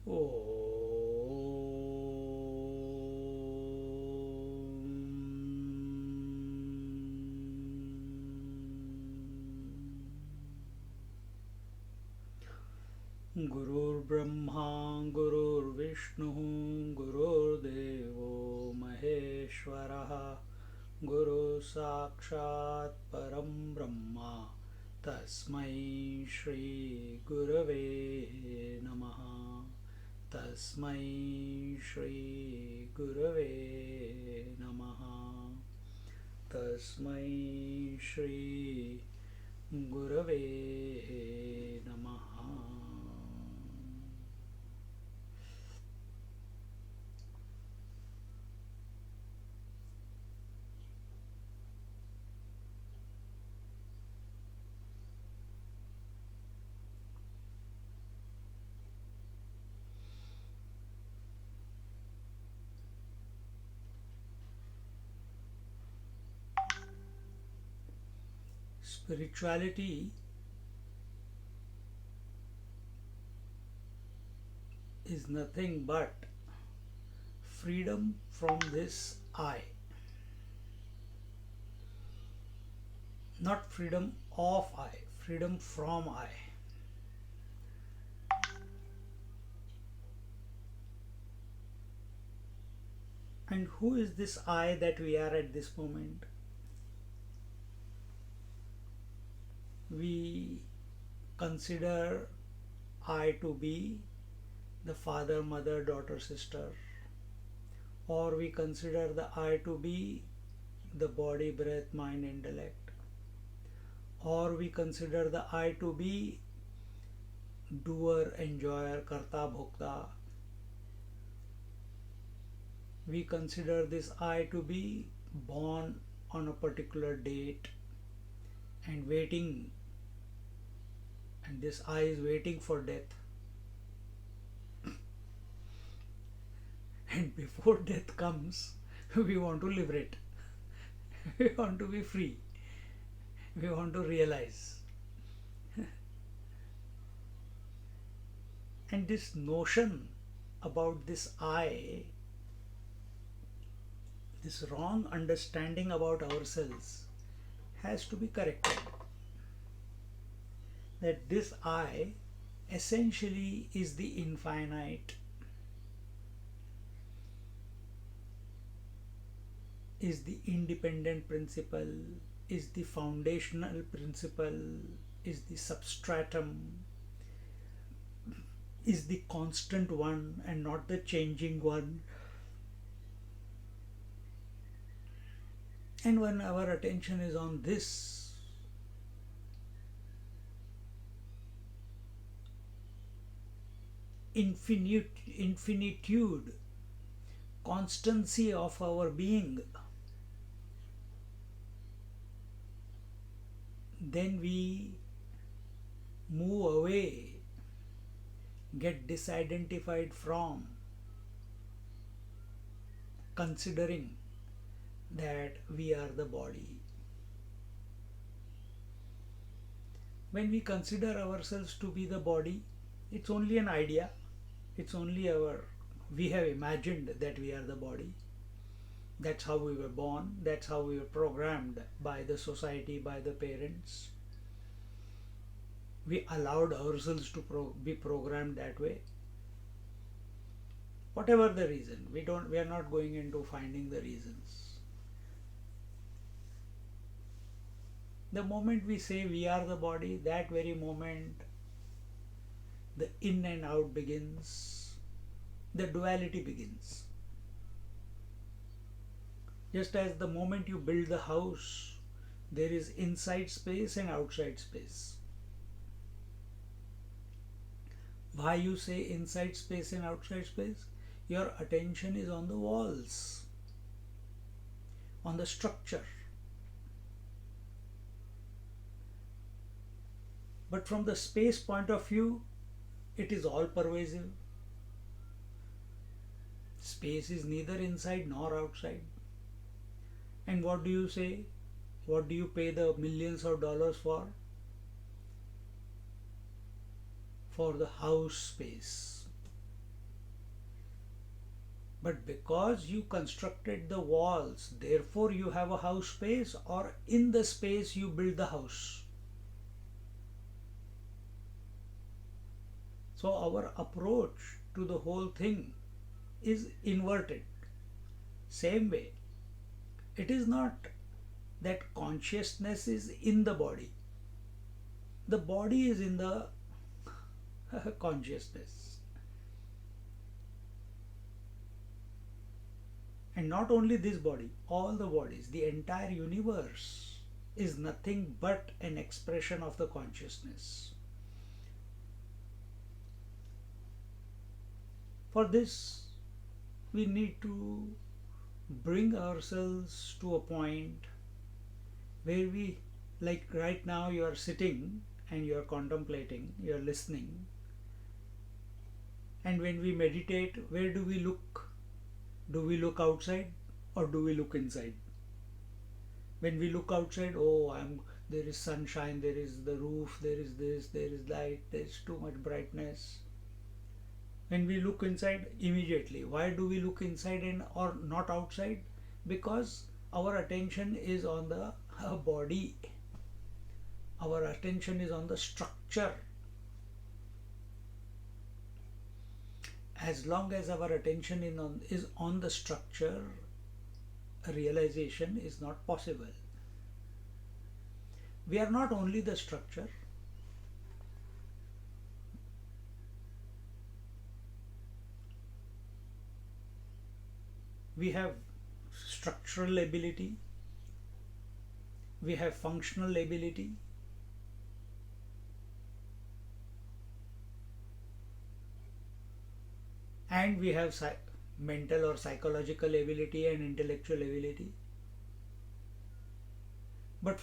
गुरुर्ब्रह्मा गुरुर्विष्णुः गुरुर्देवो महेश्वरः गुरुः साक्षात् परं ब्रह्म तस्मै श्री गुरवे नमः तस्मै श्री गुरवे नमः तस्मै श्री गुरवे नमः. Spirituality is nothing but freedom from this I, not freedom of I, freedom from I. And who is this I that we are at this moment? We consider I to be the father, mother, daughter, sister, or we consider the I to be the body, breath, mind, intellect, or we consider the I to be doer, enjoyer, karta, bhokta. We consider this I to be born on a particular date and waiting, and this I is waiting for death. And before death comes, we want to liberate. We want to be free. We want to realize. And this notion about this I, this wrong understanding about ourselves, has to be corrected. That this I essentially is the infinite, is the independent principle, is the foundational principle, is the substratum, is the constant one and not the changing one. And when our attention is on this, infinitude, constancy of our being, then we move away, get disidentified from considering that we are the body. When we consider ourselves to be the body, it's only an idea. It's only we have imagined that we are the body. That's how we were born. That's how we were programmed by the society, by the parents. We allowed ourselves to be programmed that way. Whatever the reason, we are not going into finding the reasons. The moment we say we are the body, that very moment the in and out begins, the duality begins. Just as the moment you build the house, there is inside space and outside space. Why you say inside space and outside space? Your attention is on the walls, on the structure. But from the space point of view, it is all pervasive. Space is neither inside nor outside. And what do you say? What do you pay the millions of dollars for? For the house space. But because you constructed the walls, therefore you have a house space, or in the space you build the house. So our approach to the whole thing is inverted. Same way, it is not that consciousness is in the body is in the consciousness. And not only this body, all the bodies, the entire universe is nothing but an expression of the consciousness. For this, we need to bring ourselves to a point where we, like right now, you are sitting and you are contemplating, you are listening. And when we meditate, where do we look? Do we look outside or do we look inside? When we look outside, there is sunshine, there is the roof, there is this, there is light, there is too much brightness. When we look inside, immediately, why do we look inside and or not outside? Because our attention is on the body. Our attention is on the structure. As long as our attention is on the structure, realization is not possible. We are not only the structure. We have structural ability, we have functional ability, and we have mental or psychological ability and intellectual ability. But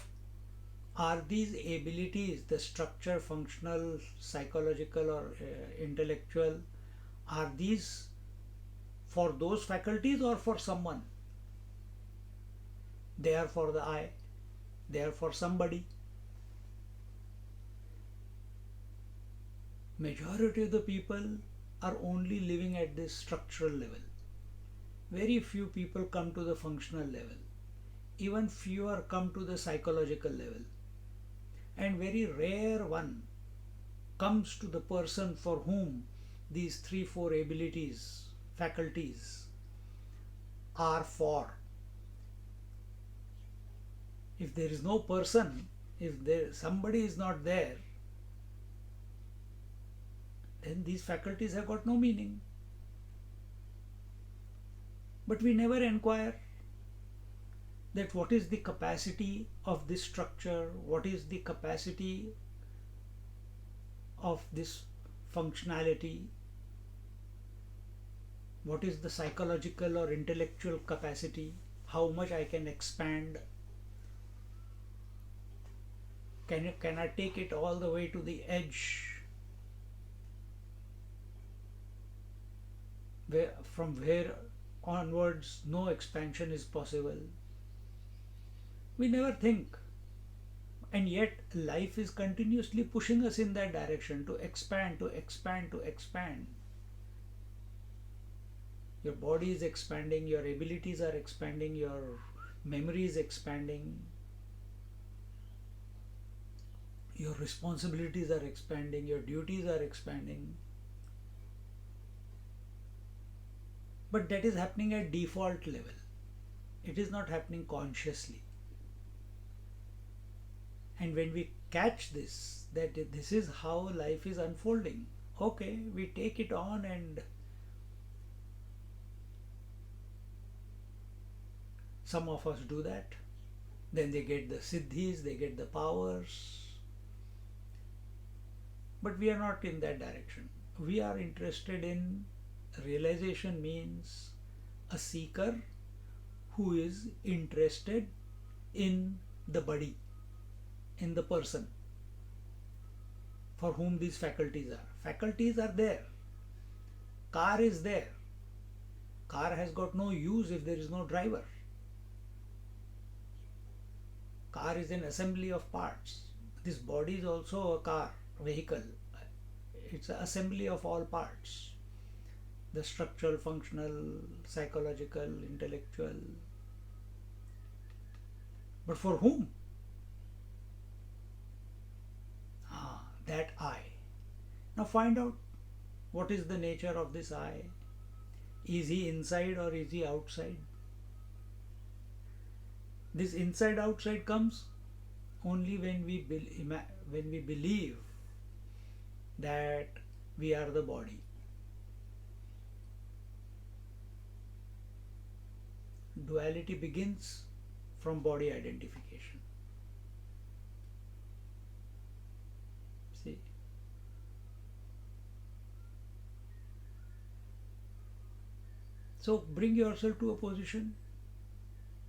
are these abilities, the structure, functional, psychological, or intellectual, are these for those faculties or for someone? They are for the I, they are for somebody. Majority of the people are only living at this structural level. Very few people come to the functional level. Even fewer come to the psychological level. And very rare one comes to the person for whom these 3-4 abilities, faculties are for. If there is no person, if somebody is not there, then these faculties have got no meaning. But we never inquire that what is the capacity of this structure, what is the capacity of this functionality, what is the psychological or intellectual capacity, how much I can expand. Can I take it all the way to the edge? From where onwards no expansion is possible. We never think. And yet life is continuously pushing us in that direction, to expand, to expand, to expand. Your body is expanding, your abilities are expanding, your memory is expanding, your responsibilities are expanding, your duties are expanding. But that is happening at default level. It is not happening consciously. And when we catch this, that this is how life is unfolding, okay, we take it on, and some of us do that. Then they get the siddhis, they get the powers. But we are not in that direction. We are interested in realization, means a seeker who is interested in the body, in the person for whom these faculties are. Faculties are there. Car is there. Car has got no use if there is no driver. Car is an assembly of parts. This body is also a car, vehicle. It's an assembly of all parts. the structural, functional, psychological, intellectual. But for whom? That I. Now find out what is the nature of this I. Is he inside or is he outside? This inside outside comes only when we believe that we are the body. Duality begins from body identification. See? So bring yourself to a position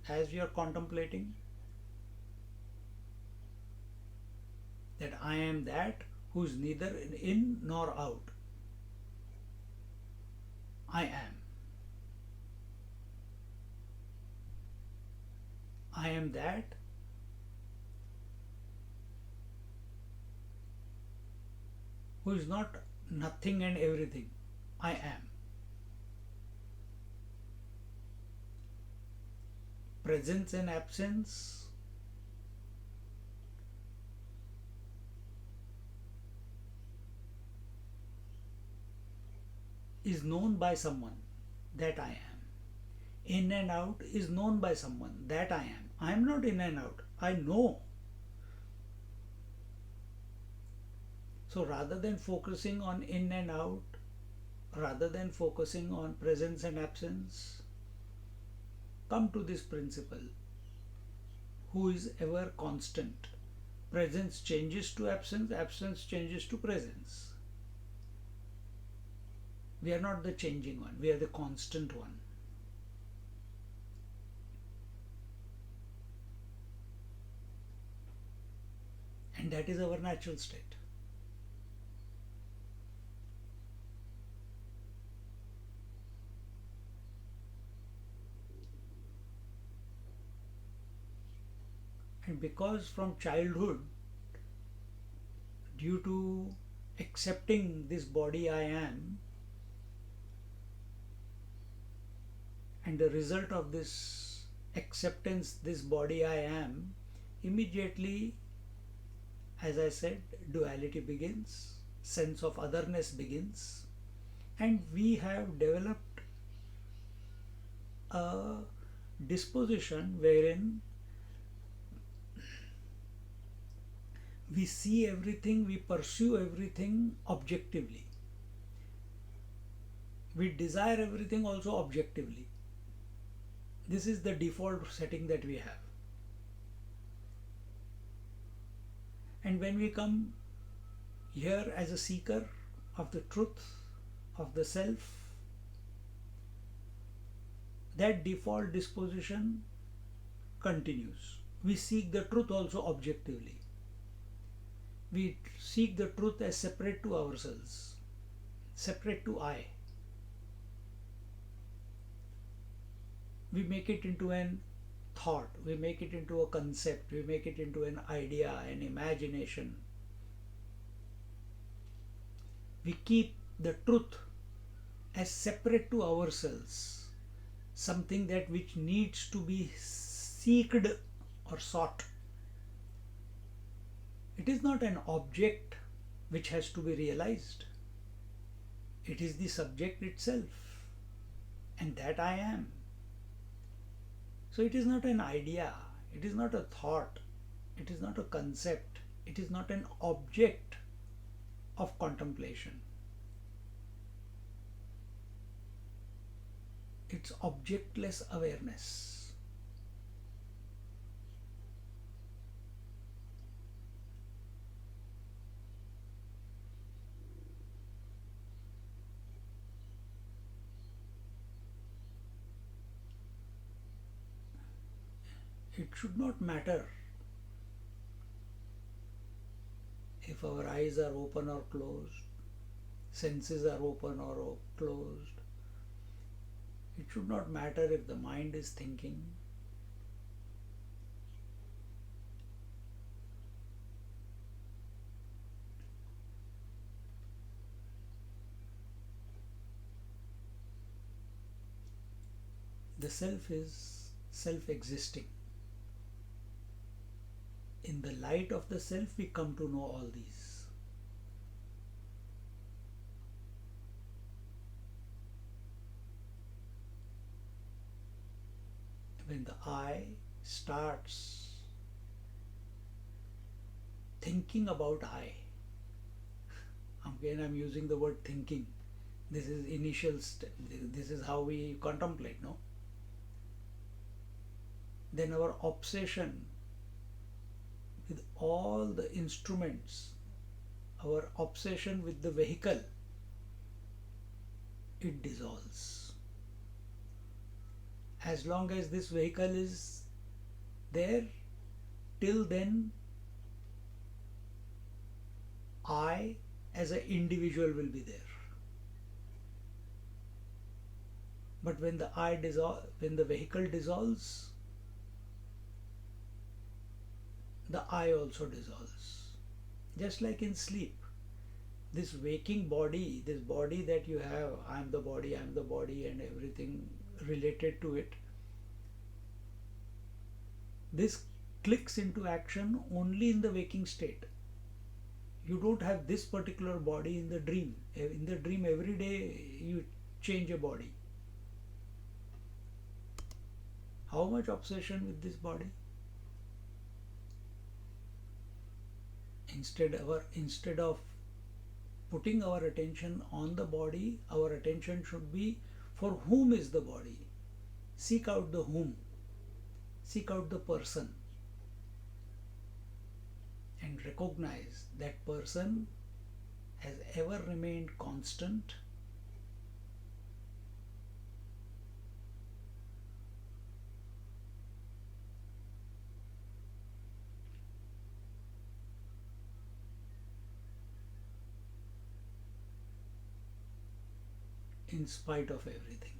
as you are contemplating that I am that who is neither in nor out. I am. I am that who is not nothing and everything. I am. Presence and absence is known by someone, that I am. In and out is known by someone, that I am. I am not in and out, I know. So rather than focusing on in and out, rather than focusing on presence and absence, come to this principle, who is ever constant. Presence changes to absence, absence changes to presence. We are not the changing one, we are the constant one. And that is our natural state. And because from childhood, due to accepting this body I am, and the result of this acceptance, this body I am, immediately, as I said, duality begins, sense of otherness begins, and we have developed a disposition wherein we see everything, we pursue everything objectively. We desire everything also objectively. This is the default setting that we have. And when we come here as a seeker of the truth, of the self, that default disposition continues. We seek the truth also objectively. We seek the truth as separate to ourselves, separate to I. We make it into an thought, we make it into a concept, we make it into an idea, an imagination. We keep the truth as separate to ourselves, something that which needs to be seeked or sought. It is not an object which has to be realized. It is the subject itself, and that I am. So it is not an idea, it is not a thought, it is not a concept, it is not an object of contemplation. It's objectless awareness. It should not matter if our eyes are open or closed, senses are open or closed. It should not matter if the mind is thinking. The self is self-existing. In the light of the self, we come to know all these. When the I starts thinking about I, again I'm using the word thinking. This is initial step. This is how we contemplate, no? Then our obsession with all the instruments, our obsession with the vehicle, it dissolves. As long as this vehicle is there, till then I as an individual will be there. But when when the vehicle dissolves, the I also dissolves. Just like in sleep, this waking body, this body that you have, I am the body, and everything related to it, this clicks into action only in the waking state. You don't have this particular body in the dream. In the dream, every day you change a body. How much obsession with this body? Instead of putting our attention on the body, our attention should be for whom is the body. Seek out the whom. Seek out the person. And recognize that person has ever remained constant. In spite of everything.